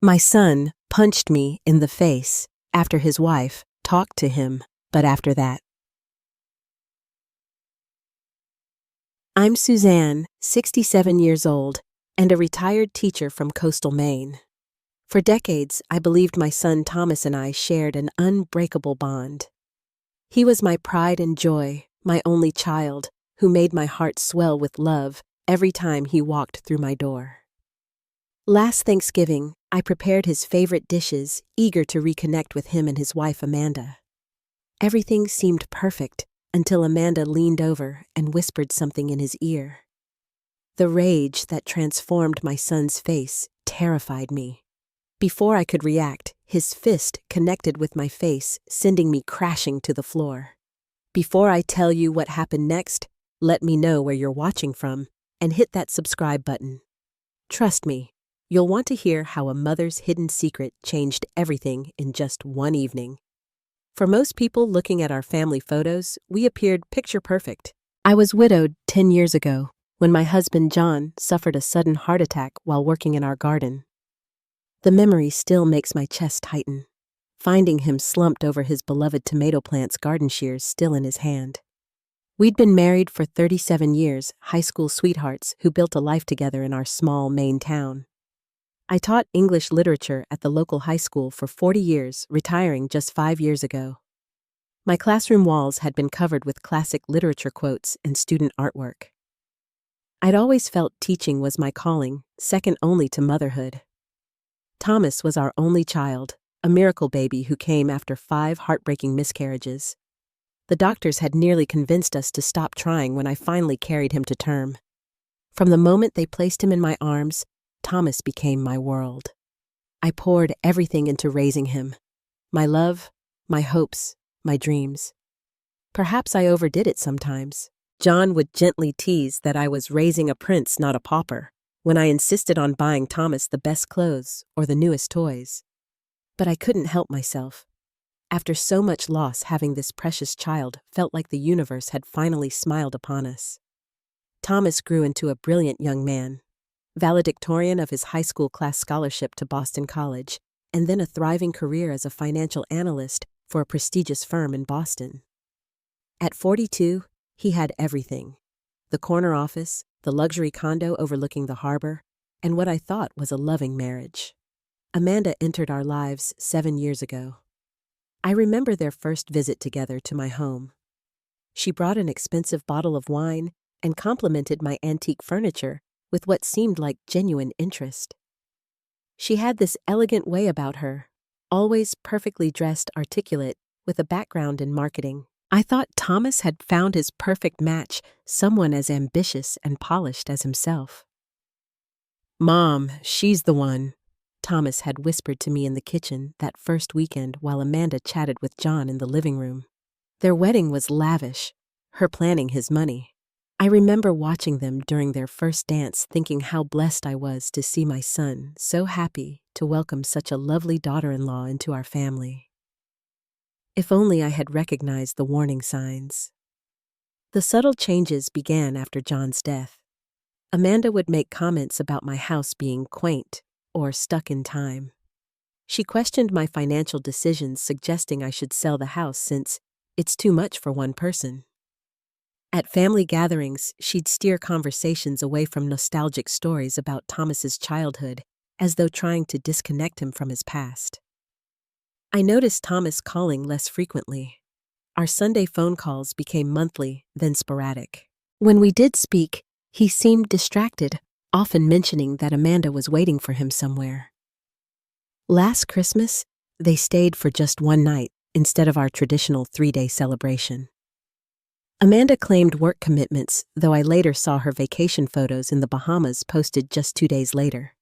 My son punched me in the face after his wife talked to him, but after that. I'm Suzanne, 67 years old, and a retired teacher from coastal Maine. For decades, I believed my son Thomas and I shared an unbreakable bond. He was my pride and joy, my only child, who made my heart swell with love every time he walked through my door. Last Thanksgiving, I prepared his favorite dishes, eager to reconnect with him and his wife Amanda. Everything seemed perfect until Amanda leaned over and whispered something in his ear. The rage that transformed my son's face terrified me. Before I could react, his fist connected with my face, sending me crashing to the floor. Before I tell you what happened next, let me know where you're watching from and hit that subscribe button. Trust me, you'll want to hear how a mother's hidden secret changed everything in just one evening. For most people looking at our family photos, we appeared picture perfect. I was widowed 10 years ago when my husband John suffered a sudden heart attack while working in our garden. The memory still makes my chest tighten, finding him slumped over his beloved tomato plant's garden shears still in his hand. We'd been married for 37 years, high school sweethearts who built a life together in our small Maine town. I taught English literature at the local high school for 40 years, retiring just 5 years ago. My classroom walls had been covered with classic literature quotes and student artwork. I'd always felt teaching was my calling, second only to motherhood. Thomas was our only child, a miracle baby who came after 5 heartbreaking miscarriages. The doctors had nearly convinced us to stop trying when I finally carried him to term. From the moment they placed him in my arms, Thomas became my world. I poured everything into raising him. My love, my hopes, my dreams. Perhaps I overdid it sometimes. John would gently tease that I was raising a prince, not a pauper, when I insisted on buying Thomas the best clothes or the newest toys. But I couldn't help myself. After so much loss, having this precious child felt like the universe had finally smiled upon us. Thomas grew into a brilliant young man, valedictorian of his high school class scholarship to Boston College, and then a thriving career as a financial analyst for a prestigious firm in Boston. At 42, he had everything: the corner office, the luxury condo overlooking the harbor, and what I thought was a loving marriage. Amanda entered our lives 7 years ago. I remember their first visit together to my home. She brought an expensive bottle of wine and complimented my antique furniture with what seemed like genuine interest. She had this elegant way about her, always perfectly dressed, articulate, with a background in marketing. I thought Thomas had found his perfect match, someone as ambitious and polished as himself. "Mom, she's the one," Thomas had whispered to me in the kitchen that first weekend while Amanda chatted with John in the living room. Their wedding was lavish, her planning his money. I remember watching them during their first dance, thinking how blessed I was to see my son so happy to welcome such a lovely daughter-in-law into our family. If only I had recognized the warning signs. The subtle changes began after John's death. Amanda would make comments about my house being quaint or stuck in time. She questioned my financial decisions, suggesting I should sell the house since it's too much for one person. At family gatherings, she'd steer conversations away from nostalgic stories about Thomas's childhood, as though trying to disconnect him from his past. I noticed Thomas calling less frequently. Our Sunday phone calls became monthly, then sporadic. When we did speak, he seemed distracted, often mentioning that Amanda was waiting for him somewhere. Last Christmas, they stayed for just one night instead of our traditional 3-day celebration. Amanda claimed work commitments, though I later saw her vacation photos in the Bahamas posted just 2 days later.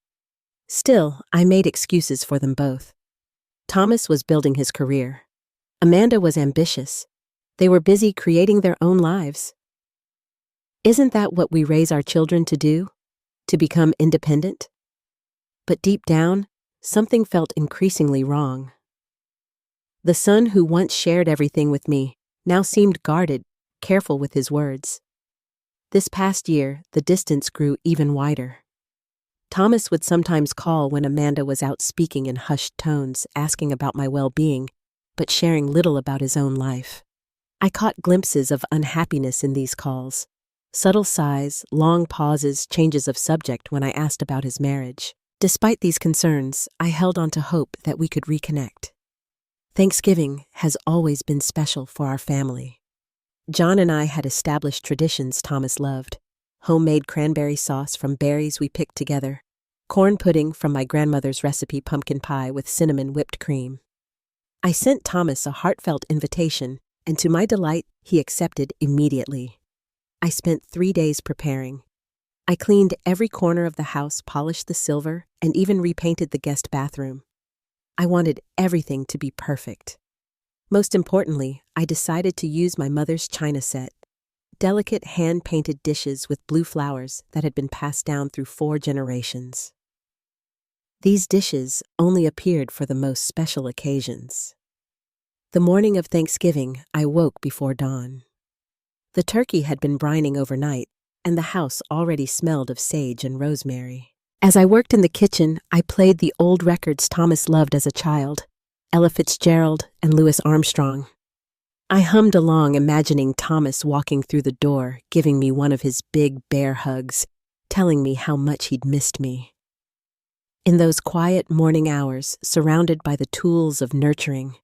Still, I made excuses for them both. Thomas was building his career. Amanda was ambitious. They were busy creating their own lives. Isn't that what we raise our children to do? To become independent? But deep down, something felt increasingly wrong. The son who once shared everything with me now seemed guarded, careful with his words. This past year, the distance grew even wider. Thomas would sometimes call when Amanda was out speaking in hushed tones, asking about my well-being, but sharing little about his own life. I caught glimpses of unhappiness in these calls. Subtle sighs, long pauses, changes of subject when I asked about his marriage. Despite these concerns, I held on to hope that we could reconnect. Thanksgiving has always been special for our family. John and I had established traditions Thomas loved. Homemade cranberry sauce from berries we picked together. Corn pudding from my grandmother's recipe pumpkin pie with cinnamon whipped cream. I sent Thomas a heartfelt invitation, and to my delight, he accepted immediately. I spent 3 days preparing. I cleaned every corner of the house, polished the silver, and even repainted the guest bathroom. I wanted everything to be perfect. Most importantly, I decided to use my mother's china set. Delicate hand-painted dishes with blue flowers that had been passed down through 4 generations. These dishes only appeared for the most special occasions. The morning of Thanksgiving, I woke before dawn. The turkey had been brining overnight, and the house already smelled of sage and rosemary. As I worked in the kitchen, I played the old records Thomas loved as a child, Ella Fitzgerald and Louis Armstrong. I hummed along, imagining Thomas walking through the door, giving me one of his big bear hugs, telling me how much he'd missed me. In those quiet morning hours, surrounded by the tools of nurturing,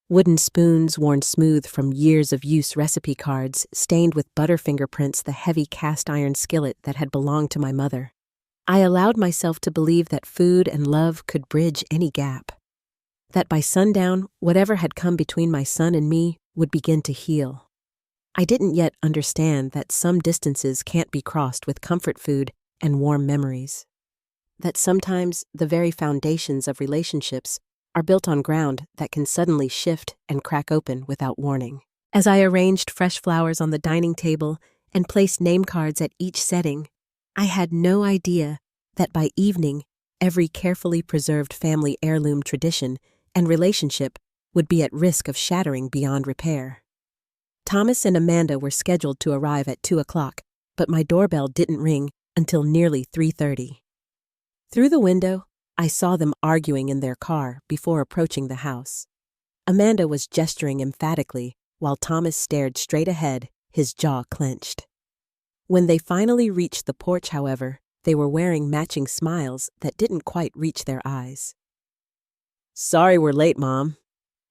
wooden spoons worn smooth from years of use, recipe cards stained with butter fingerprints, the heavy cast-iron skillet that had belonged to my mother, I allowed myself to believe that food and love could bridge any gap. That by sundown, whatever had come between my son and me would begin to heal. I didn't yet understand that some distances can't be crossed with comfort food and warm memories. That sometimes the very foundations of relationships are built on ground that can suddenly shift and crack open without warning. As I arranged fresh flowers on the dining table and placed name cards at each setting, I had no idea that by evening, every carefully preserved family heirloom tradition and relationship would be at risk of shattering beyond repair. Thomas and Amanda were scheduled to arrive at 2 o'clock, but my doorbell didn't ring until nearly 3:30. Through the window, I saw them arguing in their car before approaching the house. Amanda was gesturing emphatically, while Thomas stared straight ahead, his jaw clenched. When they finally reached the porch, however, they were wearing matching smiles that didn't quite reach their eyes. "Sorry we're late, Mom,"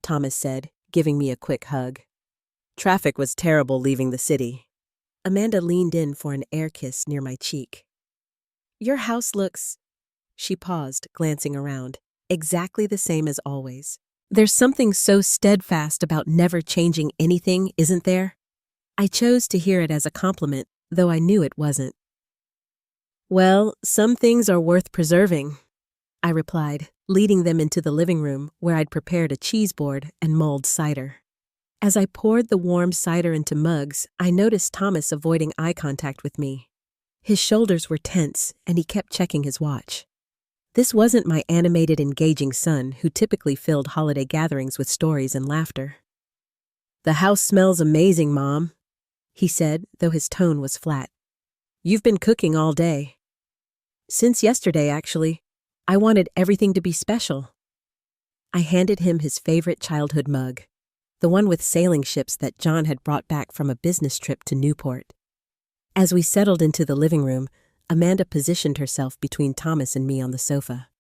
Thomas said, giving me a quick hug. "Traffic was terrible leaving the city." Amanda leaned in for an air kiss near my cheek. "Your house looks—" She paused, glancing around. "Exactly the same as always. There's something so steadfast about never changing anything, isn't there?" I chose to hear it as a compliment, though I knew it wasn't. "Well, some things are worth preserving," I replied, leading them into the living room where I'd prepared a cheese board and mulled cider. As I poured the warm cider into mugs, I noticed Thomas avoiding eye contact with me. His shoulders were tense, and he kept checking his watch. This wasn't my animated, engaging son who typically filled holiday gatherings with stories and laughter. "The house smells amazing, Mom," he said, though his tone was flat. "You've been cooking all day." "Since yesterday, actually. I wanted everything to be special." I handed him his favorite childhood mug, the one with sailing ships that John had brought back from a business trip to Newport. As we settled into the living room, Amanda positioned herself between Thomas and me on the sofa.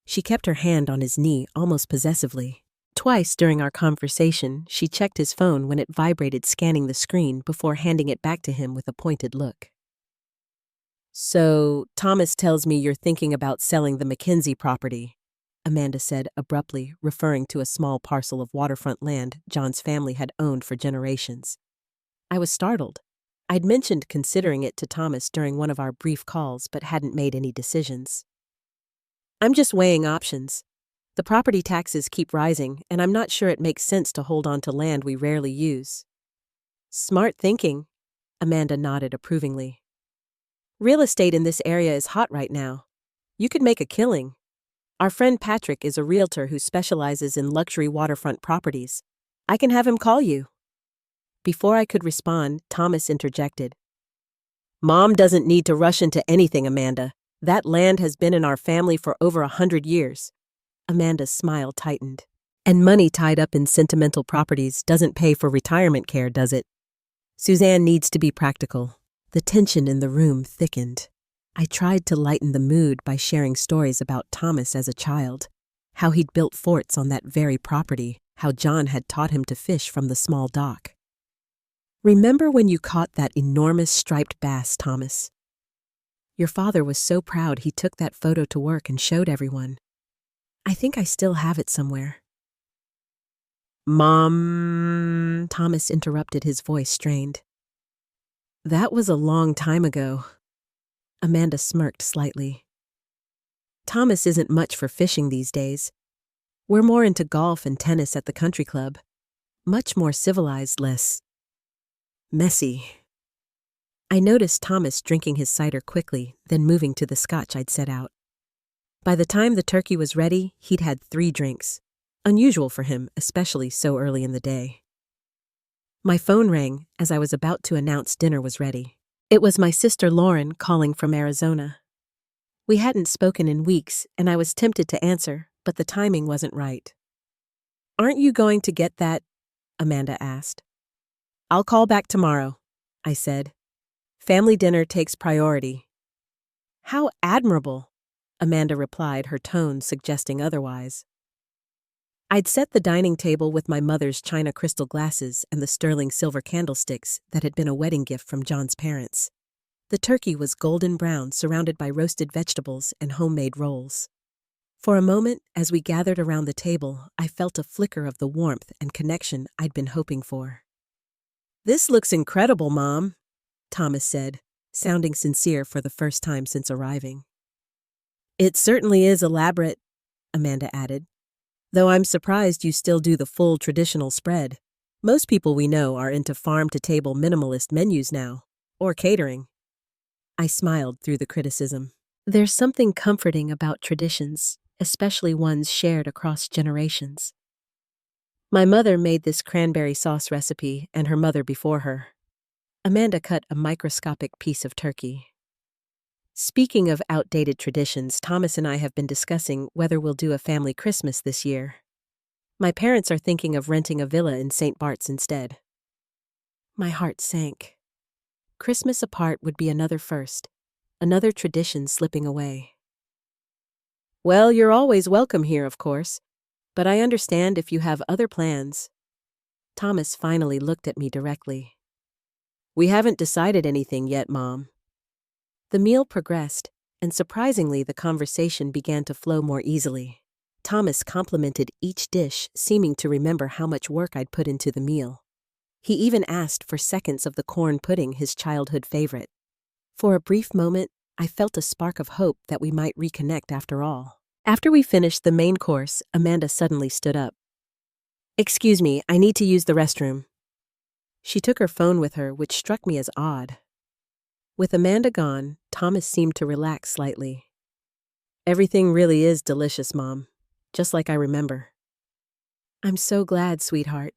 She kept her hand on his knee almost possessively. Twice during our conversation, she checked his phone when it vibrated, scanning the screen before handing it back to him with a pointed look. "So, Thomas tells me you're thinking about selling the Mackenzie property," Amanda said abruptly, referring to a small parcel of waterfront land John's family had owned for generations. I was startled. I'd mentioned considering it to Thomas during one of our brief calls, but hadn't made any decisions. "I'm just weighing options. The property taxes keep rising, and I'm not sure it makes sense to hold on to land we rarely use." "Smart thinking," Amanda nodded approvingly. "Real estate in this area is hot right now. You could make a killing. Our friend Patrick is a realtor who specializes in luxury waterfront properties. I can have him call you." Before I could respond, Thomas interjected. "Mom doesn't need to rush into anything, Amanda. That land has been in our family for over 100 years. Amanda's smile tightened. And money tied up in sentimental properties doesn't pay for retirement care, does it? Suzanne needs to be practical. The tension in the room thickened. I tried to lighten the mood by sharing stories about Thomas as a child, how he'd built forts on that very property, how John had taught him to fish from the small dock. Remember when you caught that enormous striped bass, Thomas? Your father was so proud he took that photo to work and showed everyone. I think I still have it somewhere. Mom, Thomas interrupted, his voice strained. That was a long time ago. Amanda smirked slightly. Thomas isn't much for fishing these days. We're more into golf and tennis at the country club. Much more civilized, less messy. I noticed Thomas drinking his cider quickly, then moving to the scotch I'd set out. By the time the turkey was ready, he'd had 3 drinks. Unusual for him, especially so early in the day. My phone rang as I was about to announce dinner was ready. It was my sister Lauren calling from Arizona. We hadn't spoken in weeks, and I was tempted to answer, but the timing wasn't right. Aren't you going to get that? Amanda asked. I'll call back tomorrow, I said. Family dinner takes priority. How admirable, Amanda replied, her tone suggesting otherwise. I'd set the dining table with my mother's china crystal glasses and the sterling silver candlesticks that had been a wedding gift from John's parents. The turkey was golden brown, surrounded by roasted vegetables and homemade rolls. For a moment, as we gathered around the table, I felt a flicker of the warmth and connection I'd been hoping for. This looks incredible, Mom, Thomas said, sounding sincere for the first time since arriving. It certainly is elaborate, Amanda added. Though I'm surprised you still do the full traditional spread. Most people we know are into farm-to-table minimalist menus now, or catering. I smiled through the criticism. There's something comforting about traditions, especially ones shared across generations. My mother made this cranberry sauce recipe and her mother before her. Amanda cut a microscopic piece of turkey. Speaking of outdated traditions, Thomas and I have been discussing whether we'll do a family Christmas this year. My parents are thinking of renting a villa in St. Bart's instead. My heart sank. Christmas apart would be another first, another tradition slipping away. Well, you're always welcome here, of course, but I understand if you have other plans. Thomas finally looked at me directly. We haven't decided anything yet, Mom. The meal progressed, and surprisingly the conversation began to flow more easily. Thomas complimented each dish, seeming to remember how much work I'd put into the meal. He even asked for seconds of the corn pudding, his childhood favorite. For a brief moment, I felt a spark of hope that we might reconnect after all. After we finished the main course, Amanda suddenly stood up. Excuse me, I need to use the restroom. She took her phone with her, which struck me as odd. With Amanda gone, Thomas seemed to relax slightly. Everything really is delicious, Mom, just like I remember. I'm so glad, sweetheart.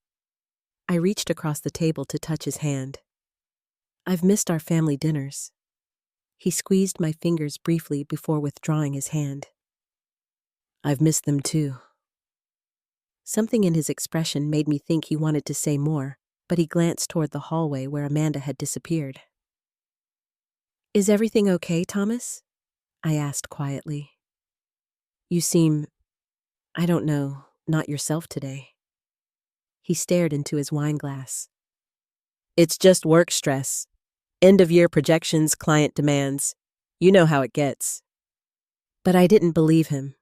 I reached across the table to touch his hand. I've missed our family dinners. He squeezed my fingers briefly before withdrawing his hand. I've missed them too. Something in his expression made me think he wanted to say more, but he glanced toward the hallway where Amanda had disappeared. Is everything okay, Thomas? I asked quietly. You seem, I don't know, not yourself today. He stared into his wine glass. It's just work stress. End-of-year projections, client demands. You know how it gets. But I didn't believe him.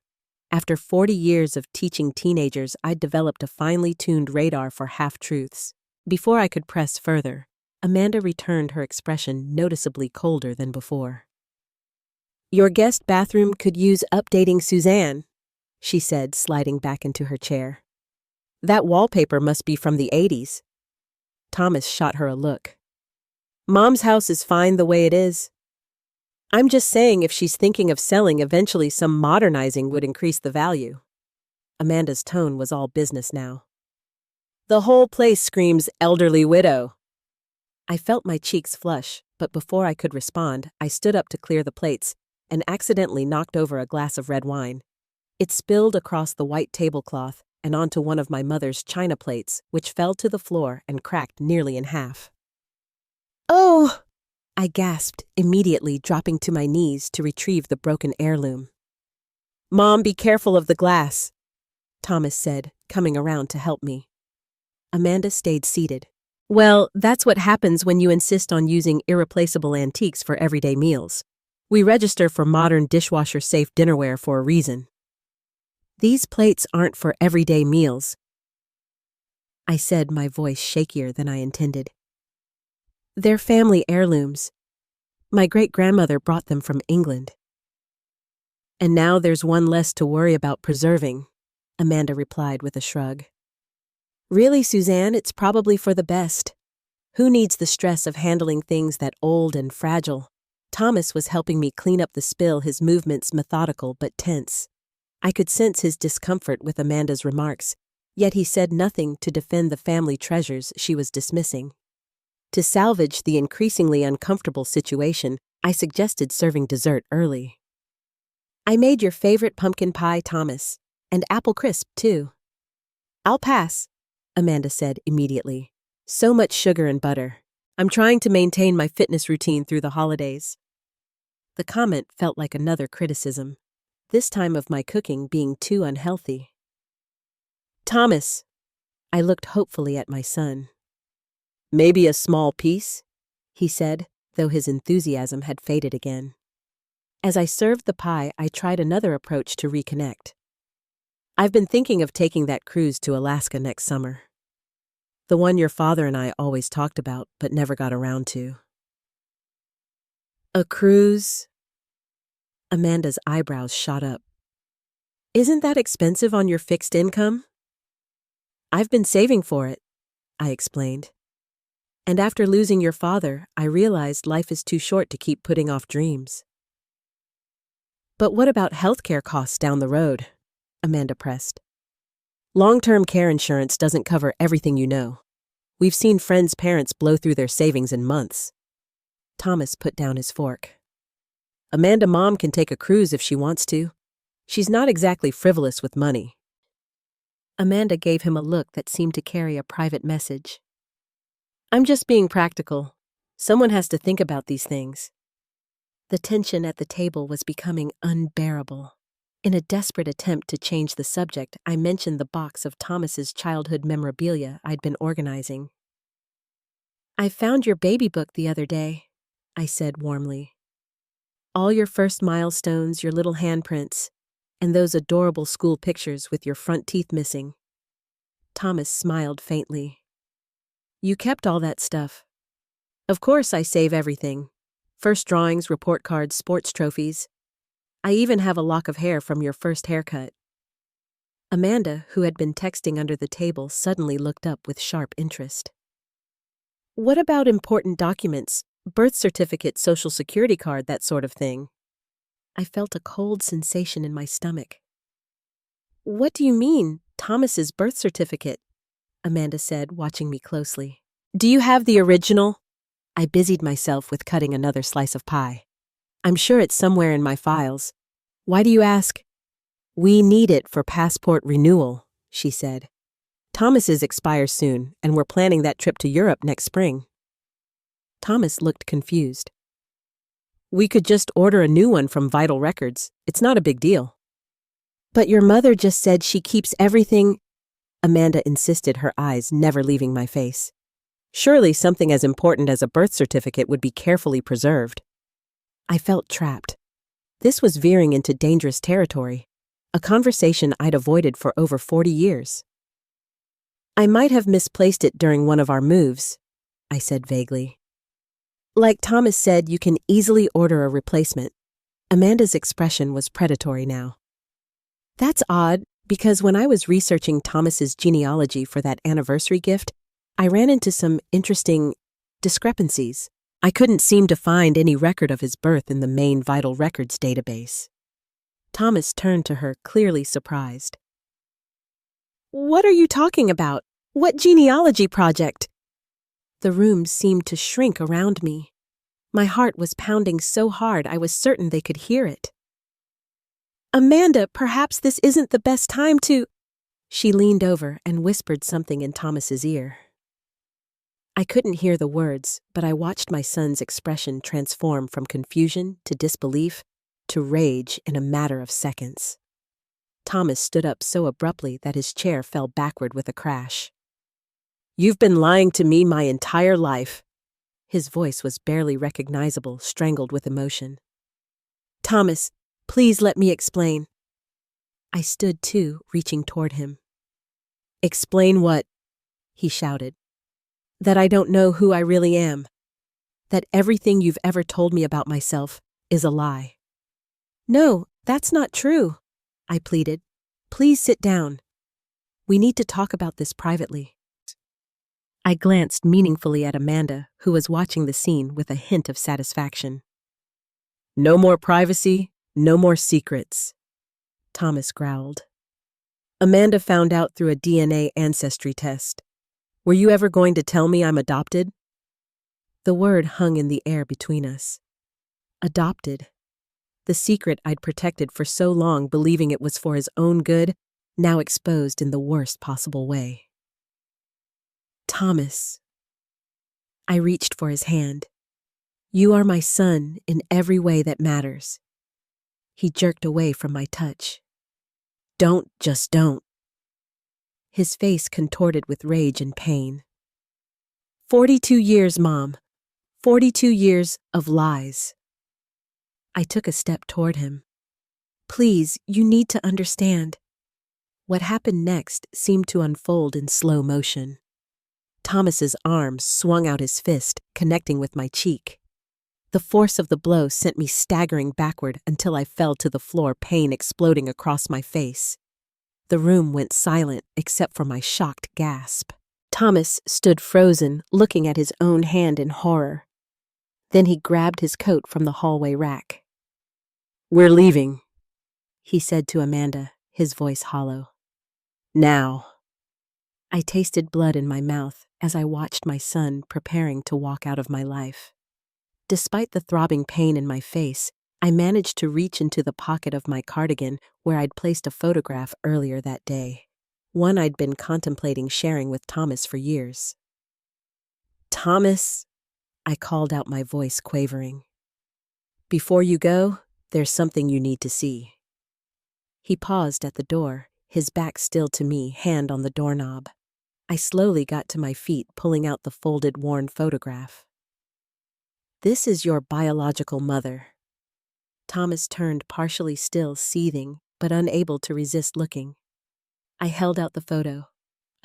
After 40 years of teaching teenagers, I'd developed a finely tuned radar for half-truths. Before I could press further, Amanda returned, her expression noticeably colder than before. Your guest bathroom could use updating, Suzanne, she said, sliding back into her chair. That wallpaper must be from the 80s. Thomas shot her a look. Mom's house is fine the way it is. I'm just saying if she's thinking of selling, eventually some modernizing would increase the value. Amanda's tone was all business now. The whole place screams elderly widow. I felt my cheeks flush, but before I could respond, I stood up to clear the plates. and accidentally knocked over a glass of red wine. It spilled across the white tablecloth and onto one of my mother's china plates, which fell to the floor and cracked nearly in half. "Oh!" I gasped, immediately dropping to my knees to retrieve the broken heirloom. "Mom, be careful of the glass," Thomas said, coming around to help me. Amanda stayed seated. "Well, that's what happens when you insist on using irreplaceable antiques for everyday meals. We register for modern dishwasher-safe dinnerware for a reason." "These plates aren't for everyday meals," I said, my voice shakier than I intended. "They're family heirlooms. My great-grandmother brought them from England." "And now there's one less to worry about preserving," Amanda replied with a shrug. "Really, Suzanne, it's probably for the best. Who needs the stress of handling things that old and fragile?" Thomas was helping me clean up the spill, his movements methodical but tense. I could sense his discomfort with Amanda's remarks, yet he said nothing to defend the family treasures she was dismissing. To salvage the increasingly uncomfortable situation, I suggested serving dessert early. "I made your favorite pumpkin pie, Thomas, and apple crisp, too." "I'll pass," Amanda said immediately. "So much sugar and butter. I'm trying to maintain my fitness routine through the holidays." The comment felt like another criticism, this time of my cooking being too unhealthy. "Thomas," I looked hopefully at my son. "Maybe a small piece," he said, though his enthusiasm had faded again. As I served the pie, I tried another approach to reconnect. "I've been thinking of taking that cruise to Alaska next summer. The one your father and I always talked about, but never got around to." "A cruise?" Amanda's eyebrows shot up. "Isn't that expensive on your fixed income?" "I've been saving for it," I explained. "And after losing your father, I realized life is too short to keep putting off dreams." "But what about healthcare costs down the road?" Amanda pressed. "Long-term care insurance doesn't cover everything, you know. We've seen friends' parents blow through their savings in months." Thomas put down his fork. "Amanda, Mom can take a cruise if she wants to. She's not exactly frivolous with money." Amanda gave him a look that seemed to carry a private message. "I'm just being practical. Someone has to think about these things." The tension at the table was becoming unbearable. In a desperate attempt to change the subject, I mentioned the box of Thomas's childhood memorabilia I'd been organizing. "I found your baby book the other day," I said warmly. "All your first milestones, your little handprints, and those adorable school pictures with your front teeth missing." Thomas smiled faintly. "You kept all that stuff." "Of course I save everything. First drawings, report cards, sports trophies. I even have a lock of hair from your first haircut." Amanda, who had been texting under the table, suddenly looked up with sharp interest. "What about important documents? Birth certificate, social security card, that sort of thing?" I felt a cold sensation in my stomach. "What do you mean, Thomas's birth certificate?" Amanda said, watching me closely. "Do you have the original?" I busied myself with cutting another slice of pie. "I'm sure it's somewhere in my files. Why do you ask?" "We need it for passport renewal," she said. "Thomas's expires soon, and we're planning that trip to Europe next spring." Thomas looked confused. "We could just order a new one from Vital Records. It's not a big deal." "But your mother just said she keeps everything," Amanda insisted, her eyes never leaving my face. "Surely something as important as a birth certificate would be carefully preserved." I felt trapped. This was veering into dangerous territory, a conversation I'd avoided for over 40 years. "I might have misplaced it during one of our moves," I said vaguely. "Like Thomas said, you can easily order a replacement." Amanda's expression was predatory now. "That's odd, because when I was researching Thomas's genealogy for that anniversary gift, I ran into some interesting discrepancies. I couldn't seem to find any record of his birth in the main Vital Records database." Thomas turned to her, clearly surprised. "What are you talking about? What genealogy project?" The room seemed to shrink around me. My heart was pounding so hard I was certain they could hear it. "Amanda, perhaps this isn't the best time to—" She leaned over and whispered something in Thomas's ear. I couldn't hear the words, but I watched my son's expression transform from confusion to disbelief to rage in a matter of seconds. Thomas stood up so abruptly that his chair fell backward with a crash. "You've been lying to me my entire life." His voice was barely recognizable, strangled with emotion. "Thomas, please let me explain." I stood too, reaching toward him. "Explain what?" he shouted. "That I don't know who I really am. That everything you've ever told me about myself is a lie." "No, that's not true," I pleaded. "Please sit down. We need to talk about this privately." I glanced meaningfully at Amanda, who was watching the scene with a hint of satisfaction. "No more privacy, no more secrets," Thomas growled. "Amanda found out through a DNA ancestry test. Were you ever going to tell me I'm adopted?" The word hung in the air between us. Adopted. The secret I'd protected for so long, believing it was for his own good, now exposed in the worst possible way. "Thomas." I reached for his hand. "You are my son in every way that matters." He jerked away from my touch. "Don't, just don't." His face contorted with rage and pain. 42 years, Mom. 42 years of lies." I took a step toward him. "Please, you need to understand." What happened next seemed to unfold in slow motion. Thomas's arm swung out his fist, connecting with my cheek. The force of the blow sent me staggering backward until I fell to the floor, pain exploding across my face. The room went silent except for my shocked gasp. Thomas stood frozen, looking at his own hand in horror. Then he grabbed his coat from the hallway rack. "We're leaving," he said to Amanda, his voice hollow. "Now." I tasted blood in my mouth as I watched my son preparing to walk out of my life. Despite the throbbing pain in my face, I managed to reach into the pocket of my cardigan where I'd placed a photograph earlier that day, one I'd been contemplating sharing with Thomas for years. "Thomas," I called out, my voice quavering. "Before you go, there's something you need to see." He paused at the door, his back still to me, hand on the doorknob. I slowly got to my feet, pulling out the folded, worn photograph. "This is your biological mother." Thomas turned partially still, seething, but unable to resist looking. I held out the photo,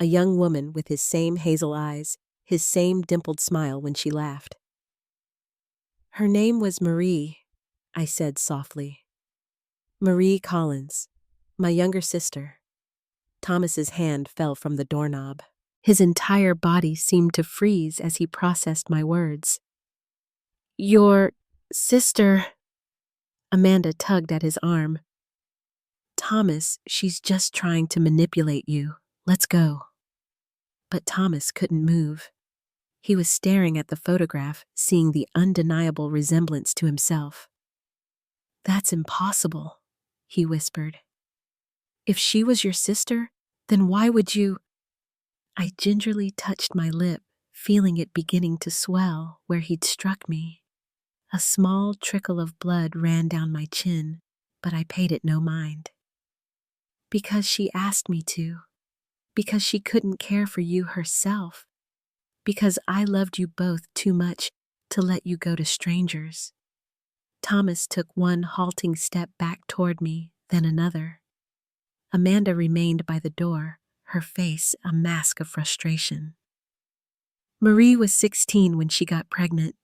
a young woman with his same hazel eyes, his same dimpled smile when she laughed. "Her name was Marie," I said softly. "Marie Collins, my younger sister." Thomas's hand fell from the doorknob. His entire body seemed to freeze as he processed my words. "Your sister—" Amanda tugged at his arm. "Thomas, she's just trying to manipulate you. Let's go." But Thomas couldn't move. He was staring at the photograph, seeing the undeniable resemblance to himself. "That's impossible," he whispered. "If she was your sister, then why would you—" I gingerly touched my lip, feeling it beginning to swell where he'd struck me. A small trickle of blood ran down my chin, but I paid it no mind. "Because she asked me to. Because she couldn't care for you herself. Because I loved you both too much to let you go to strangers." Thomas took one halting step back toward me, then another. Amanda remained by the door, her face a mask of frustration. "Marie was 16 when she got pregnant."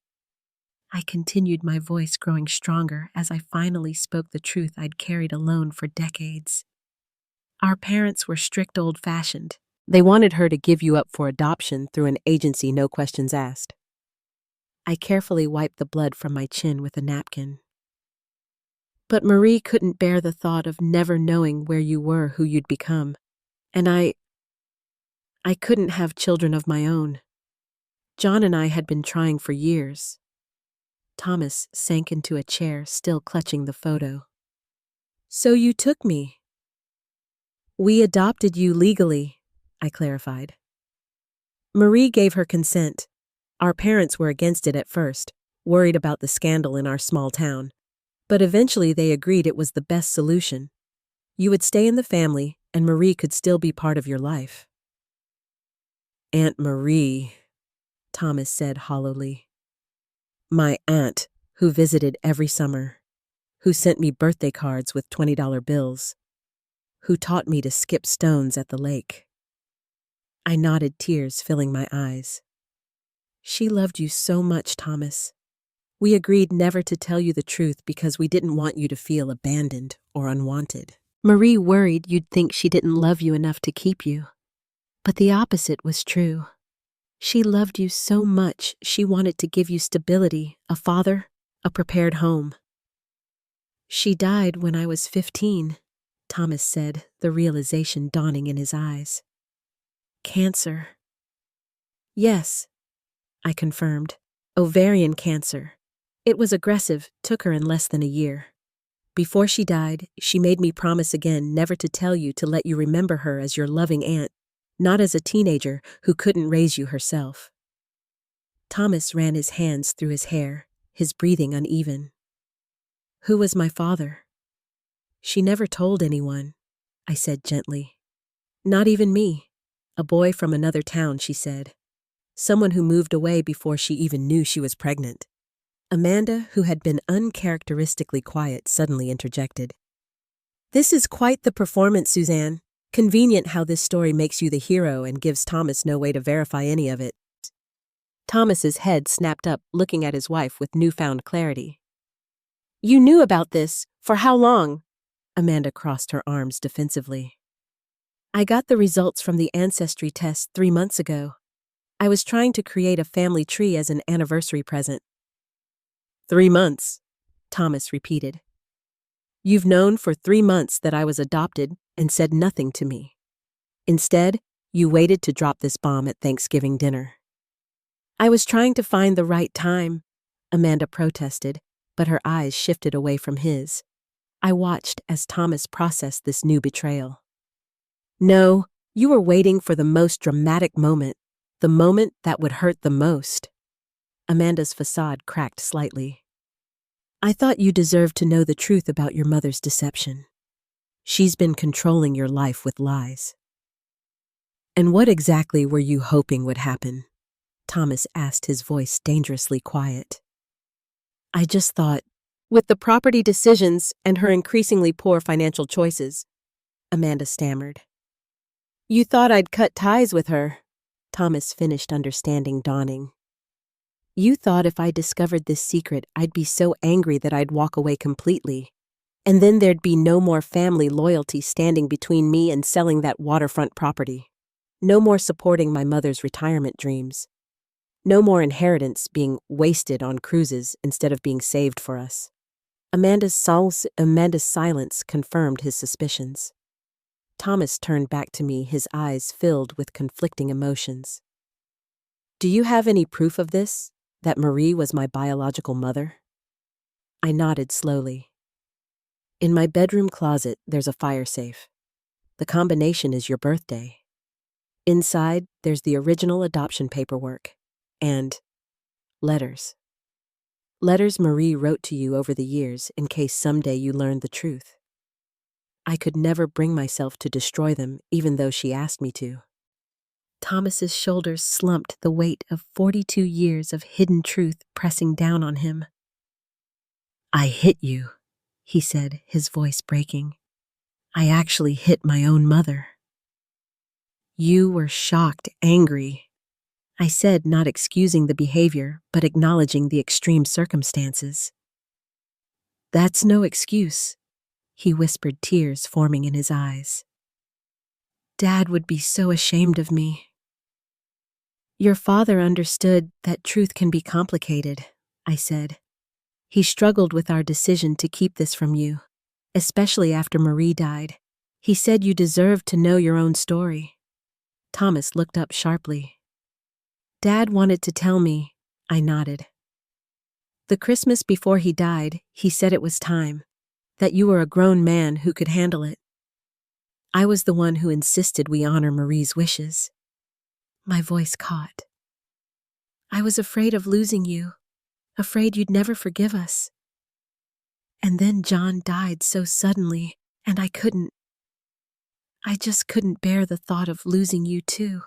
I continued, my voice growing stronger as I finally spoke the truth I'd carried alone for decades. "Our parents were strict, old-fashioned. They wanted her to give you up for adoption through an agency, no questions asked." I carefully wiped the blood from my chin with a napkin. "But Marie couldn't bear the thought of never knowing where you were, who you'd become. And I couldn't have children of my own. John and I had been trying for years." Thomas sank into a chair, still clutching the photo. So you took me. We adopted you legally, I clarified. Marie gave her consent. Our parents were against it at first, worried about the scandal in our small town. But eventually they agreed it was the best solution. You would stay in the family, and Marie could still be part of your life. Aunt Marie, Thomas said hollowly. My aunt, who visited every summer, who sent me birthday cards with $20 bills, who taught me to skip stones at the lake. I nodded, tears filling my eyes. She loved you so much, Thomas. We agreed never to tell you the truth because we didn't want you to feel abandoned or unwanted. Marie worried you'd think she didn't love you enough to keep you. But the opposite was true. She loved you so much she wanted to give you stability, a father, a prepared home. She died when I was 15, Thomas said, the realization dawning in his eyes. Cancer. Yes, I confirmed. Ovarian cancer. It was aggressive, took her in less than a year. Before she died, she made me promise again never to tell you, to let you remember her as your loving aunt, not as a teenager who couldn't raise you herself. Thomas ran his hands through his hair, his breathing uneven. Who was my father? She never told anyone, I said gently. Not even me. A boy from another town, she said. Someone who moved away before she even knew she was pregnant. Amanda, who had been uncharacteristically quiet, suddenly interjected. This is quite the performance, Suzanne. Convenient how this story makes you the hero and gives Thomas no way to verify any of it. Thomas's head snapped up, looking at his wife with newfound clarity. You knew about this. For how long? Amanda crossed her arms defensively. I got the results from the ancestry test 3 months ago. I was trying to create a family tree as an anniversary present. 3 months, Thomas repeated. You've known for 3 months that I was adopted and said nothing to me. Instead, you waited to drop this bomb at Thanksgiving dinner. I was trying to find the right time, Amanda protested, but her eyes shifted away from his. I watched as Thomas processed this new betrayal. No, you were waiting for the most dramatic moment, the moment that would hurt the most. Amanda's facade cracked slightly. I thought you deserved to know the truth about your mother's deception. She's been controlling your life with lies. And what exactly were you hoping would happen? Thomas asked, his voice dangerously quiet. I just thought, with the property decisions and her increasingly poor financial choices, Amanda stammered. You thought I'd cut ties with her, Thomas finished, understanding dawning. You thought if I discovered this secret, I'd be so angry that I'd walk away completely. And then there'd be no more family loyalty standing between me and selling that waterfront property. No more supporting my mother's retirement dreams. No more inheritance being wasted on cruises instead of being saved for us. Amanda's silence confirmed his suspicions. Thomas turned back to me, his eyes filled with conflicting emotions. Do you have any proof of this? That Marie was my biological mother? I nodded slowly. In my bedroom closet, there's a fire safe. The combination is your birthday. Inside, there's the original adoption paperwork. And letters. Letters Marie wrote to you over the years in case someday you learned the truth. I could never bring myself to destroy them, even though she asked me to. Thomas's shoulders slumped, the weight of 42 years of hidden truth pressing down on him. I hit you, he said, his voice breaking. I actually hit my own mother. You were shocked, angry. I said, not excusing the behavior, but acknowledging the extreme circumstances. That's no excuse, he whispered, tears forming in his eyes. Dad would be so ashamed of me. Your father understood that truth can be complicated, I said. He struggled with our decision to keep this from you, especially after Marie died. He said you deserved to know your own story. Thomas looked up sharply. Dad wanted to tell me, I nodded. The Christmas before he died, he said it was time, that you were a grown man who could handle it. I was the one who insisted we honor Marie's wishes. My voice caught. I was afraid of losing you, afraid you'd never forgive us. And then John died so suddenly, and I just couldn't bear the thought of losing you too.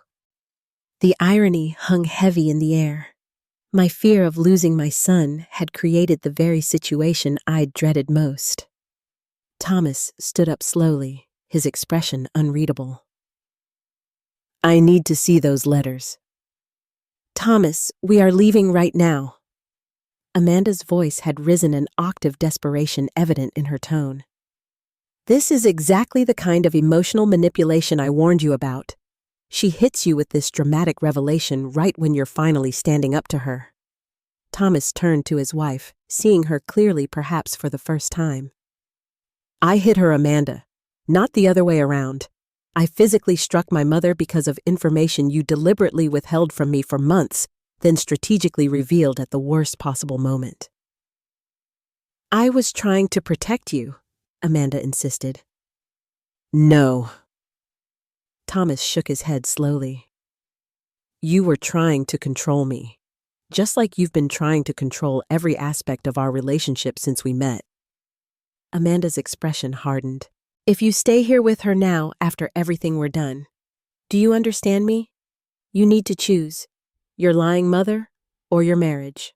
The irony hung heavy in the air. My fear of losing my son had created the very situation I'd dreaded most. Thomas stood up slowly, his expression unreadable. I need to see those letters. Thomas, we are leaving right now. Amanda's voice had risen, an octave desperation evident in her tone. This is exactly the kind of emotional manipulation I warned you about. She hits you with this dramatic revelation right when you're finally standing up to her. Thomas turned to his wife, seeing her clearly perhaps for the first time. I hit her, Amanda, not the other way around. I physically struck my mother because of information you deliberately withheld from me for months, then strategically revealed at the worst possible moment. I was trying to protect you, Amanda insisted. No. Thomas shook his head slowly. You were trying to control me, just like you've been trying to control every aspect of our relationship since we met. Amanda's expression hardened. If you stay here with her now after everything we're done, do you understand me? You need to choose your lying mother or your marriage.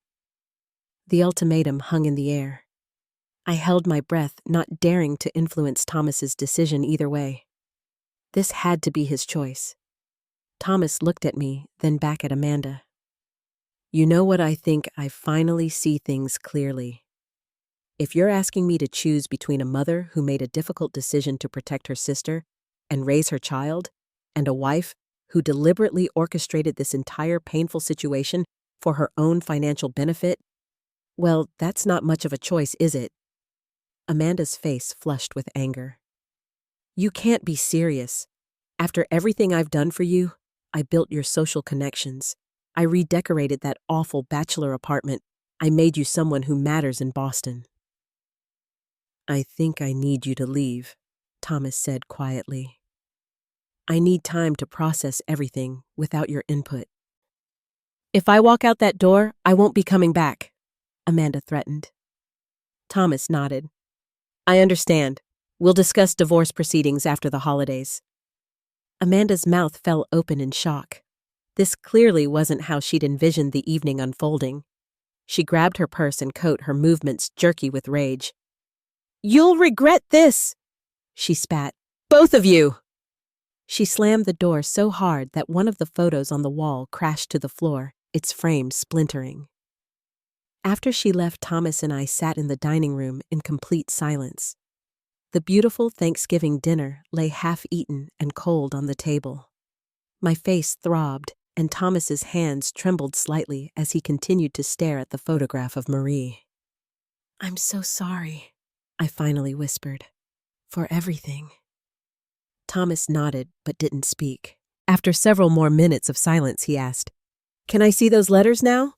The ultimatum hung in the air. I held my breath, not daring to influence Thomas's decision either way. This had to be his choice. Thomas looked at me, then back at Amanda. You know what I think? I finally see things clearly. If you're asking me to choose between a mother who made a difficult decision to protect her sister and raise her child, and a wife who deliberately orchestrated this entire painful situation for her own financial benefit, well, that's not much of a choice, is it? Amanda's face flushed with anger. You can't be serious. After everything I've done for you, I built your social connections. I redecorated that awful bachelor apartment. I made you someone who matters in Boston. I think I need you to leave, Thomas said quietly. I need time to process everything without your input. If I walk out that door, I won't be coming back, Amanda threatened. Thomas nodded. I understand. We'll discuss divorce proceedings after the holidays. Amanda's mouth fell open in shock. This clearly wasn't how she'd envisioned the evening unfolding. She grabbed her purse and coat, her movements jerky with rage. You'll regret this, she spat. Both of you! She slammed the door so hard that one of the photos on the wall crashed to the floor, its frame splintering. After she left, Thomas and I sat in the dining room in complete silence. The beautiful Thanksgiving dinner lay half-eaten and cold on the table. My face throbbed, and Thomas's hands trembled slightly as he continued to stare at the photograph of Marie. I'm so sorry, I finally whispered, for everything. Thomas nodded but didn't speak. After several more minutes of silence, he asked, Can I see those letters now?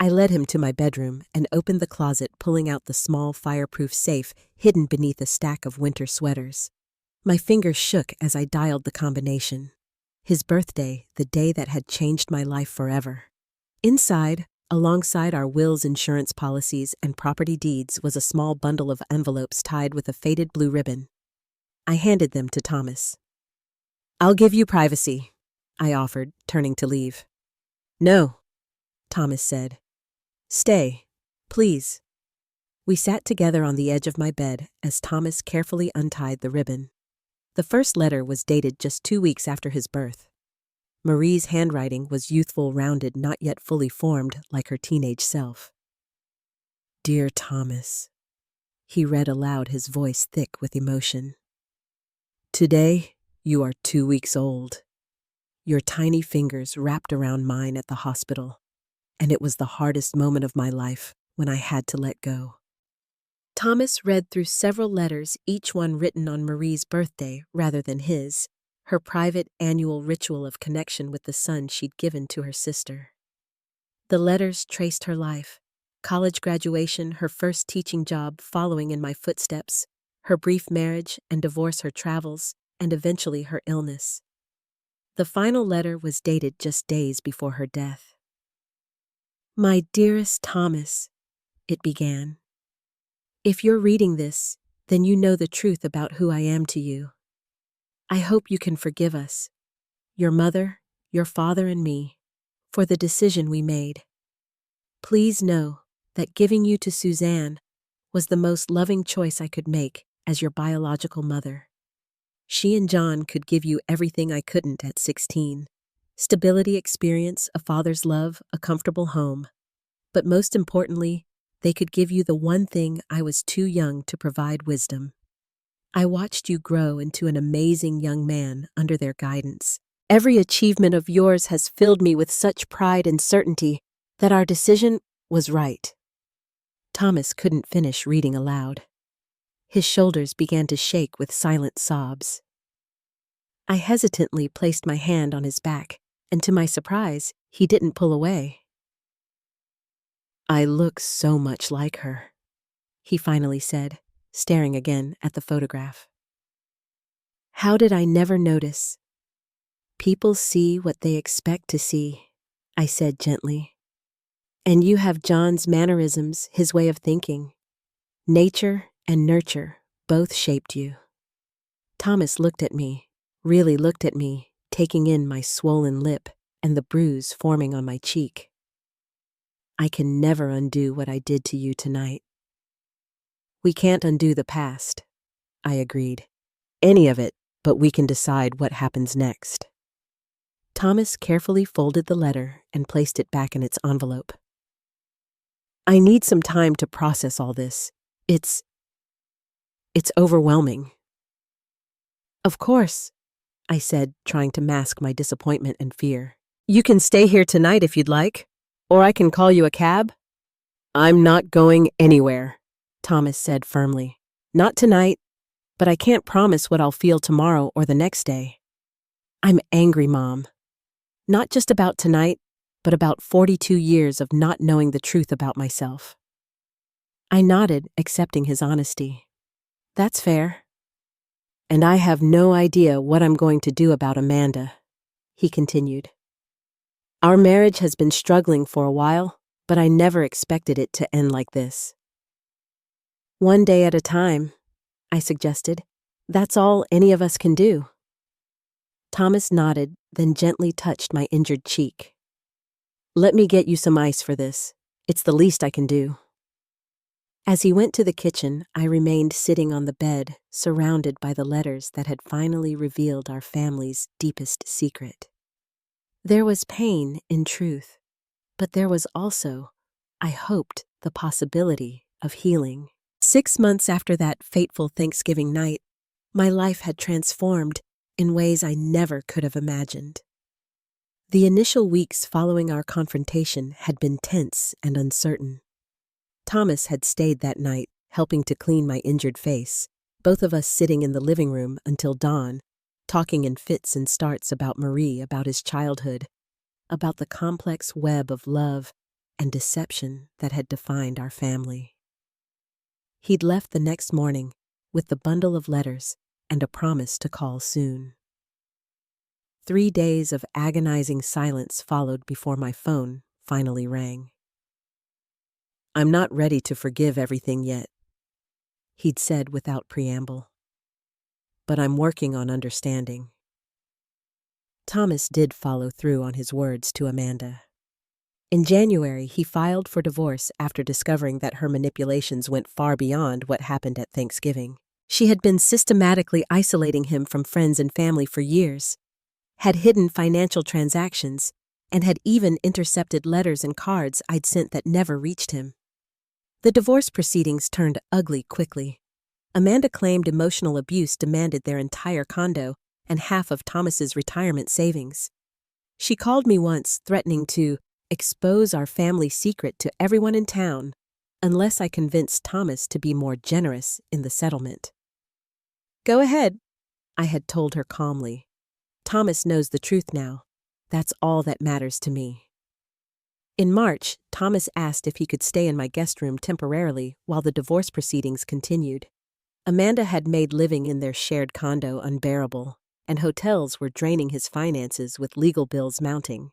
I led him to my bedroom and opened the closet, pulling out the small fireproof safe hidden beneath a stack of winter sweaters. My fingers shook as I dialed the combination. His birthday, the day that had changed my life forever. Inside, alongside our wills, insurance policies, and property deeds, was a small bundle of envelopes tied with a faded blue ribbon. I handed them to Thomas. I'll give you privacy, I offered, turning to leave. No, Thomas said. Stay, please. We sat together on the edge of my bed as Thomas carefully untied the ribbon. The first letter was dated just 2 weeks after his birth. Marie's handwriting was youthful, rounded, not yet fully formed like her teenage self. Dear Thomas, he read aloud, his voice thick with emotion. Today, you are 2 weeks old. Your tiny fingers wrapped around mine at the hospital, and it was the hardest moment of my life when I had to let go. Thomas read through several letters, each one written on Marie's birthday rather than his, her private annual ritual of connection with the son she'd given to her sister. The letters traced her life, college graduation, her first teaching job following in my footsteps, her brief marriage and divorce, her travels, and eventually her illness. The final letter was dated just days before her death. "My dearest Thomas," it began. "If you're reading this, then you know the truth about who I am to you. I hope you can forgive us, your mother, your father, and me, for the decision we made. Please know that giving you to Suzanne was the most loving choice I could make as your biological mother. She and John could give you everything I couldn't at 16. Stability, experience, a father's love, a comfortable home. But most importantly, they could give you the one thing I was too young to provide: wisdom. I watched you grow into an amazing young man under their guidance. Every achievement of yours has filled me with such pride and certainty that our decision was right." Thomas couldn't finish reading aloud. His shoulders began to shake with silent sobs. I hesitantly placed my hand on his back, and to my surprise, he didn't pull away. "I look so much like her," he finally said, staring again at the photograph. "How did I never notice?" "People see what they expect to see," I said gently. "And you have John's mannerisms, his way of thinking. Nature and nurture both shaped you." Thomas looked at me, really looked at me, taking in my swollen lip and the bruise forming on my cheek. "I can never undo what I did to you tonight." "We can't undo the past," I agreed. "Any of it, but we can decide what happens next." Thomas carefully folded the letter and placed it back in its envelope. "I need some time to process all this. It's overwhelming." "Of course," I said, trying to mask my disappointment and fear. "You can stay here tonight if you'd like, or I can call you a cab." "I'm not going anywhere," Thomas said firmly. "Not tonight, but I can't promise what I'll feel tomorrow or the next day. I'm angry, Mom. Not just about tonight, but about 42 years of not knowing the truth about myself." I nodded, accepting his honesty. "That's fair." "And I have no idea what I'm going to do about Amanda," he continued. "Our marriage has been struggling for a while, but I never expected it to end like this." "One day at a time," I suggested. "That's all any of us can do." Thomas nodded, then gently touched my injured cheek. "Let me get you some ice for this. It's the least I can do." As he went to the kitchen, I remained sitting on the bed, surrounded by the letters that had finally revealed our family's deepest secret. There was pain, in truth, but there was also, I hoped, the possibility of healing. 6 months after that fateful Thanksgiving night, my life had transformed in ways I never could have imagined. The initial weeks following our confrontation had been tense and uncertain. Thomas had stayed that night, helping to clean my injured face, both of us sitting in the living room until dawn, talking in fits and starts about Marie, about his childhood, about the complex web of love and deception that had defined our family. He'd left the next morning with the bundle of letters and a promise to call soon. 3 days of agonizing silence followed before my phone finally rang. "I'm not ready to forgive everything yet," he'd said without preamble. "But I'm working on understanding." Thomas did follow through on his words to Amanda. In January, he filed for divorce after discovering that her manipulations went far beyond what happened at Thanksgiving. She had been systematically isolating him from friends and family for years, had hidden financial transactions, and had even intercepted letters and cards I'd sent that never reached him. The divorce proceedings turned ugly quickly. Amanda claimed emotional abuse demanded their entire condo and half of Thomas's retirement savings. She called me once, threatening to expose our family secret to everyone in town unless I convinced Thomas to be more generous in the settlement. "Go ahead," I had told her calmly. "Thomas knows the truth now. That's all that matters to me." In March, Thomas asked if he could stay in my guest room temporarily while the divorce proceedings continued. Amanda had made living in their shared condo unbearable, and hotels were draining his finances with legal bills mounting.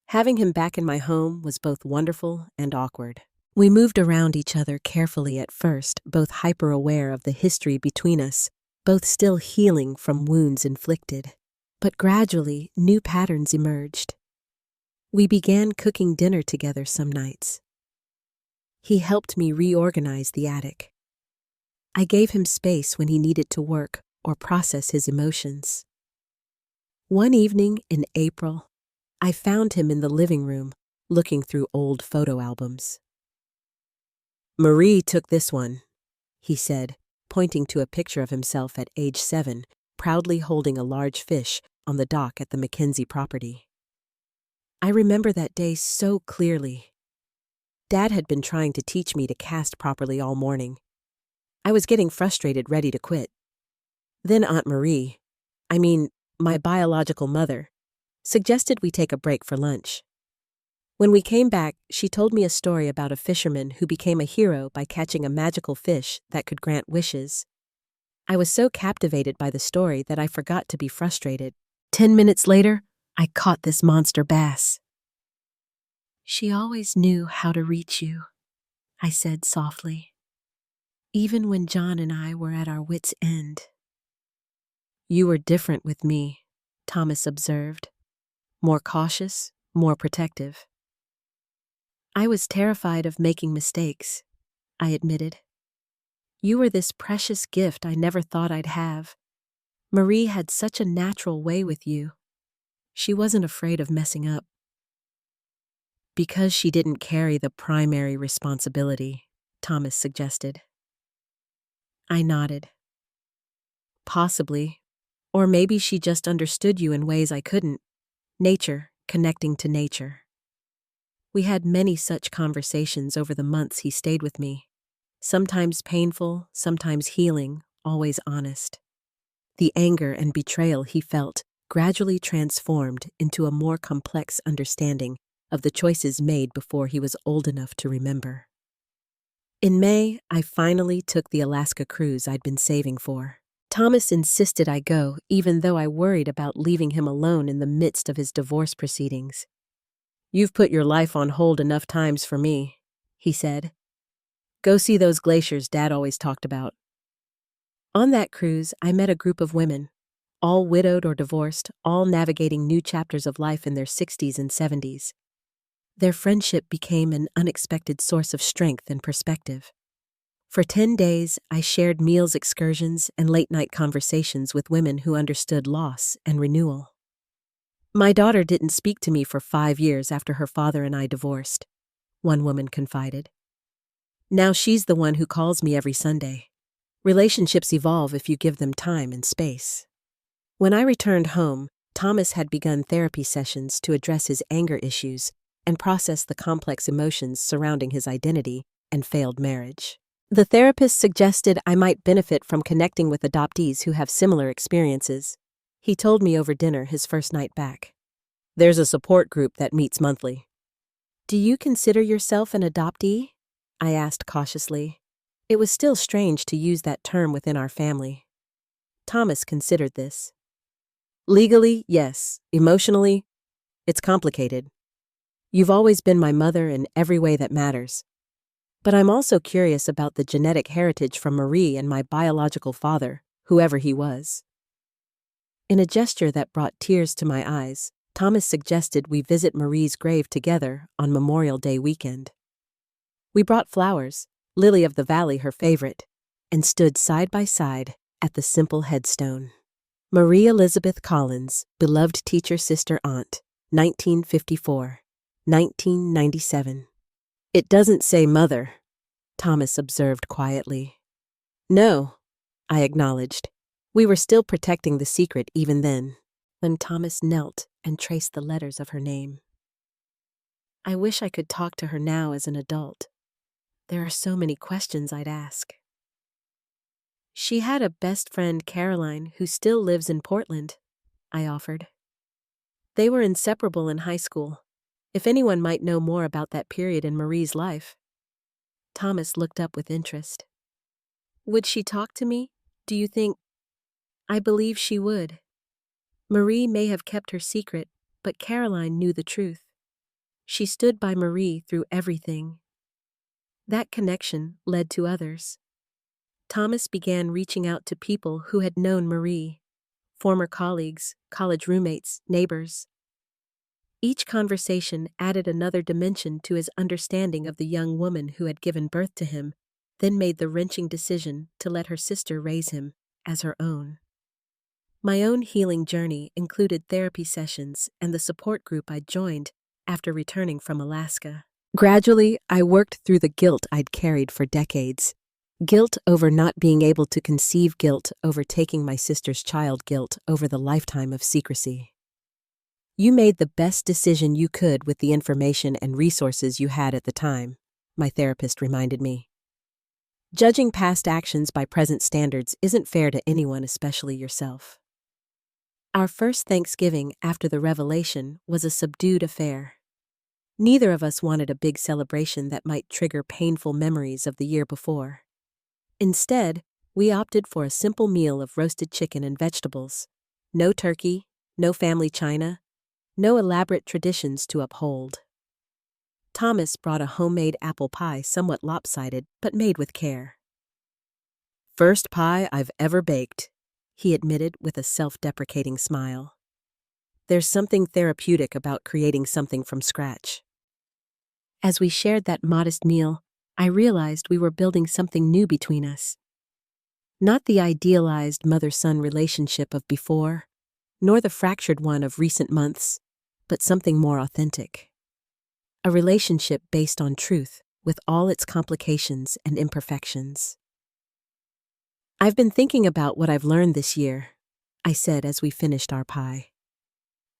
Having him back in my home was both wonderful and awkward. We moved around each other carefully at first, both hyper-aware of the history between us, both still healing from wounds inflicted. But gradually, new patterns emerged. We began cooking dinner together some nights. He helped me reorganize the attic. I gave him space when he needed to work or process his emotions. One evening in April, I found him in the living room, looking through old photo albums. "Marie took this one," he said, pointing to a picture of himself at age 7, proudly holding a large fish on the dock at the Mackenzie property. I remember that day so clearly. Dad had been trying to teach me to cast properly all morning. I was getting frustrated, ready to quit. Then Aunt Marie, my biological mother, suggested we take a break for lunch. When we came back, she told me a story about a fisherman who became a hero by catching a magical fish that could grant wishes. I was so captivated by the story that I forgot to be frustrated. 10 minutes later, I caught this monster bass. "She always knew how to reach you," I said softly, "even when John and I were at our wits' end." "You were different with me," Thomas observed. "More cautious, more protective." "I was terrified of making mistakes," I admitted. "You were this precious gift I never thought I'd have. Marie had such a natural way with you. She wasn't afraid of messing up." "Because she didn't carry the primary responsibility," Thomas suggested. I nodded. "Possibly. Or maybe she just understood you in ways I couldn't. Nature, connecting to nature." We had many such conversations over the months he stayed with me. Sometimes painful, sometimes healing, always honest. The anger and betrayal he felt gradually transformed into a more complex understanding of the choices made before he was old enough to remember. In May, I finally took the Alaska cruise I'd been saving for. Thomas insisted I go, even though I worried about leaving him alone in the midst of his divorce proceedings. "You've put your life on hold enough times for me," he said. "Go see those glaciers Dad always talked about." On that cruise, I met a group of women, all widowed or divorced, all navigating new chapters of life in their 60s and 70s. Their friendship became an unexpected source of strength and perspective. For 10 days, I shared meals, excursions, and late-night conversations with women who understood loss and renewal. "My daughter didn't speak to me for 5 years after her father and I divorced," one woman confided. "Now she's the one who calls me every Sunday." Relationships evolve if you give them time and space. When I returned home, Thomas had begun therapy sessions to address his anger issues and process the complex emotions surrounding his identity and failed marriage. The therapist suggested I might benefit from connecting with adoptees who have similar experiences. He told me over dinner his first night back. "There's a support group that meets monthly." "Do you consider yourself an adoptee?" I asked cautiously. It was still strange to use that term within our family. Thomas considered this. "Legally, yes. Emotionally, it's complicated. You've always been my mother in every way that matters. But I'm also curious about the genetic heritage from Marie and my biological father, whoever he was." In a gesture that brought tears to my eyes, Thomas suggested we visit Marie's grave together on Memorial Day weekend. We brought flowers, lily of the valley her favorite, and stood side by side at the simple headstone. "Marie Elizabeth Collins, beloved teacher, sister, aunt, 1954, 1997. "It doesn't say mother," Thomas observed quietly. "No," I acknowledged. We were still protecting the secret even then, when Thomas knelt and traced the letters of her name. I wish I could talk to her now as an adult. There are so many questions I'd ask. "She had a best friend, Caroline, who still lives in Portland," I offered. "They were inseparable in high school. if anyone might know more about that period in Marie's life. Thomas looked up with interest. Would she talk to me, do you think? I believe she would. Marie may have kept her secret, but Caroline knew the truth. She stood by Marie through everything. That connection led to others. Thomas began reaching out to people who had known Marie, former colleagues, college roommates, neighbors. Each conversation added another dimension to his understanding of the young woman who had given birth to him, then made the wrenching decision to let her sister raise him as her own. My own healing journey included therapy sessions and the support group I joined after returning from Alaska. Gradually, I worked through the guilt I'd carried for decades. Guilt over not being able to conceive, guilt over taking my sister's child, guilt over the lifetime of secrecy. You made the best decision you could with the information and resources you had at the time, my therapist reminded me. Judging past actions by present standards isn't fair to anyone, especially yourself. Our first Thanksgiving after the revelation was a subdued affair. Neither of us wanted a big celebration that might trigger painful memories of the year before. Instead, we opted for a simple meal of roasted chicken and vegetables. No turkey, no family china, no elaborate traditions to uphold. Thomas brought a homemade apple pie, somewhat lopsided, but made with care. First pie I've ever baked, he admitted with a self-deprecating smile. There's something therapeutic about creating something from scratch. As we shared that modest meal, I realized we were building something new between us. Not the idealized mother-son relationship of before, nor the fractured one of recent months, but something more authentic. A relationship based on truth, with all its complications and imperfections. I've been thinking about what I've learned this year, I said as we finished our pie.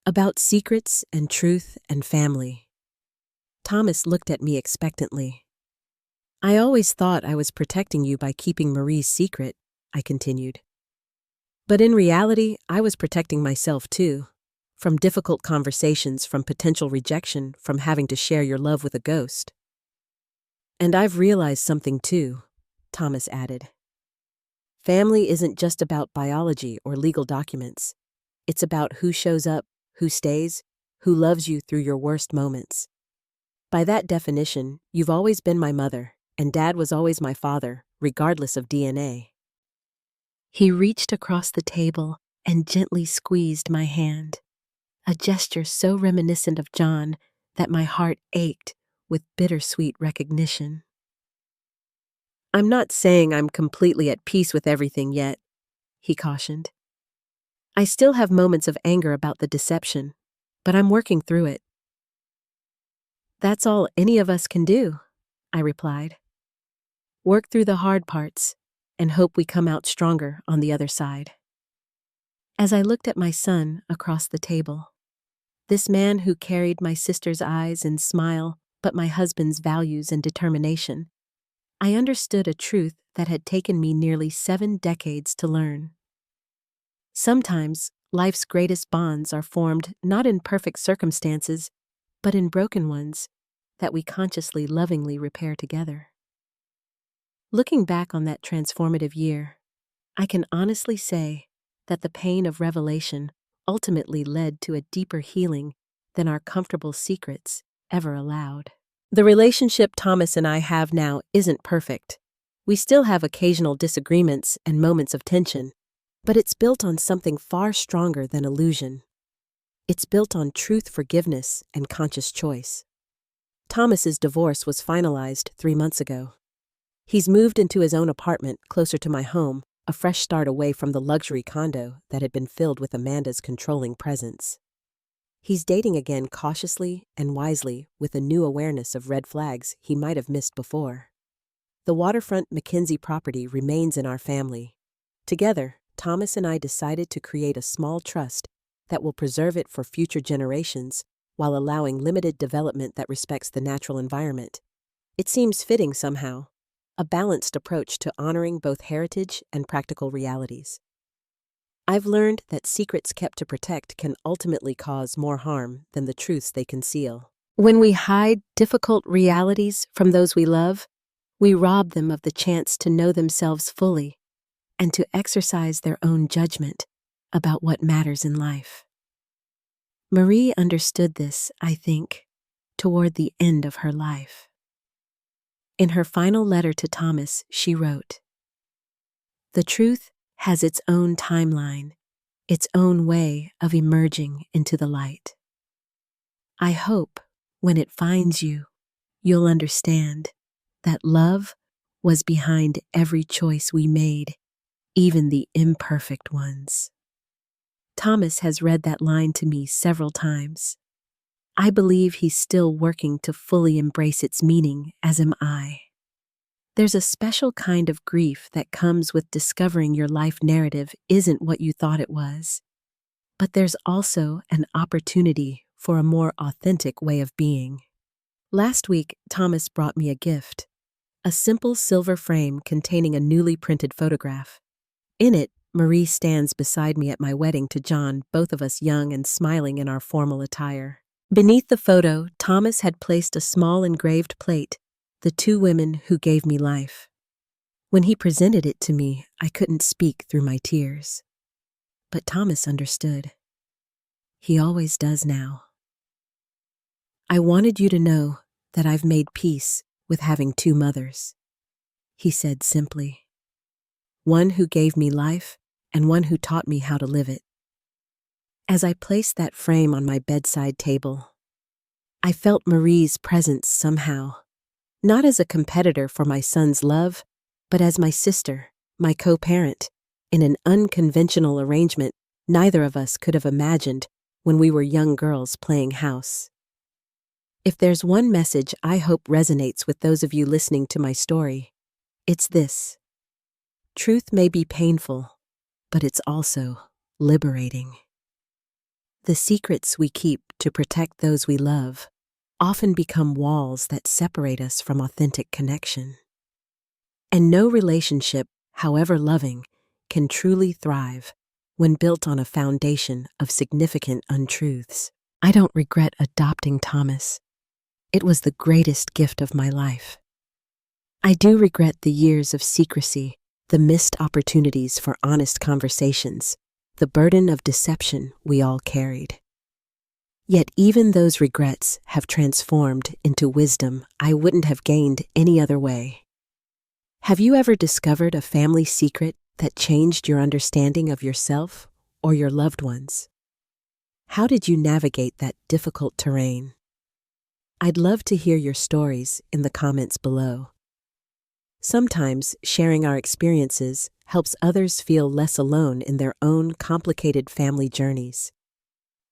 About secrets and truth and family. Thomas looked at me expectantly. I always thought I was protecting you by keeping Marie's secret, I continued. But in reality, I was protecting myself too. From difficult conversations, from potential rejection, from having to share your love with a ghost. And I've realized something too, Thomas added. Family isn't just about biology or legal documents. It's about who shows up, who stays, who loves you through your worst moments. By that definition, you've always been my mother, and Dad was always my father, regardless of DNA. He reached across the table and gently squeezed my hand, a gesture so reminiscent of John that my heart ached with bittersweet recognition. I'm not saying I'm completely at peace with everything yet, he cautioned. I still have moments of anger about the deception, but I'm working through it. That's all any of us can do, I replied. Work through the hard parts and hope we come out stronger on the other side. As I looked at my son across the table, this man who carried my sister's eyes and smile, but my husband's values and determination, I understood a truth that had taken me nearly 7 decades to learn. Sometimes, life's greatest bonds are formed not in perfect circumstances, but in broken ones that we consciously, lovingly repair together. Looking back on that transformative year, I can honestly say that the pain of revelation ultimately led to a deeper healing than our comfortable secrets ever allowed. The relationship Thomas and I have now isn't perfect. We still have occasional disagreements and moments of tension, but it's built on something far stronger than illusion. It's built on truth, forgiveness, and conscious choice. Thomas's divorce was finalized 3 months ago. He's moved into his own apartment closer to my home, a fresh start away from the luxury condo that had been filled with Amanda's controlling presence. He's dating again cautiously and wisely with a new awareness of red flags he might have missed before. The waterfront McKinsey property remains in our family. Together, Thomas and I decided to create a small trust that will preserve it for future generations while allowing limited development that respects the natural environment. It seems fitting somehow, a balanced approach to honoring both heritage and practical realities. I've learned that secrets kept to protect can ultimately cause more harm than the truths they conceal. When we hide difficult realities from those we love, we rob them of the chance to know themselves fully and to exercise their own judgment about what matters in life. Marie understood this, I think, toward the end of her life. In her final letter to Thomas, she wrote, "The truth has its own timeline, its own way of emerging into the light. I hope, when it finds you, you'll understand that love was behind every choice we made, even the imperfect ones." Thomas has read that line to me several times. I believe he's still working to fully embrace its meaning, as am I. There's a special kind of grief that comes with discovering your life narrative isn't what you thought it was. But there's also an opportunity for a more authentic way of being. Last week, Thomas brought me a gift, a simple silver frame containing a newly printed photograph. In it, Marie stands beside me at my wedding to John, both of us young and smiling in our formal attire. Beneath the photo, Thomas had placed a small engraved plate, "The two women who gave me life." When he presented it to me, I couldn't speak through my tears. But Thomas understood. He always does now. "I wanted you to know that I've made peace with having two mothers," he said simply. "One who gave me life and one who taught me how to live it." As I placed that frame on my bedside table, I felt Marie's presence somehow, not as a competitor for my son's love, but as my sister, my co-parent, in an unconventional arrangement neither of us could have imagined when we were young girls playing house. If there's one message I hope resonates with those of you listening to my story, it's this: truth may be painful, but it's also liberating. The secrets we keep to protect those we love often become walls that separate us from authentic connection. And no relationship, however loving, can truly thrive when built on a foundation of significant untruths. I don't regret adopting Thomas. It was the greatest gift of my life. I do regret the years of secrecy, the missed opportunities for honest conversations, the burden of deception we all carried. Yet even those regrets have transformed into wisdom I wouldn't have gained any other way. Have you ever discovered a family secret that changed your understanding of yourself or your loved ones? How did you navigate that difficult terrain? I'd love to hear your stories in the comments below. Sometimes sharing our experiences helps others feel less alone in their own complicated family journeys.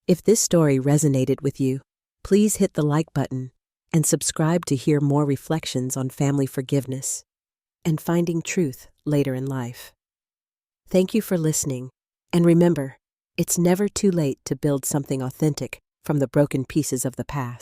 If this story resonated with you, please hit the like button and subscribe to hear more reflections on family forgiveness and finding truth later in life. Thank you for listening, and remember, it's never too late to build something authentic from the broken pieces of the past.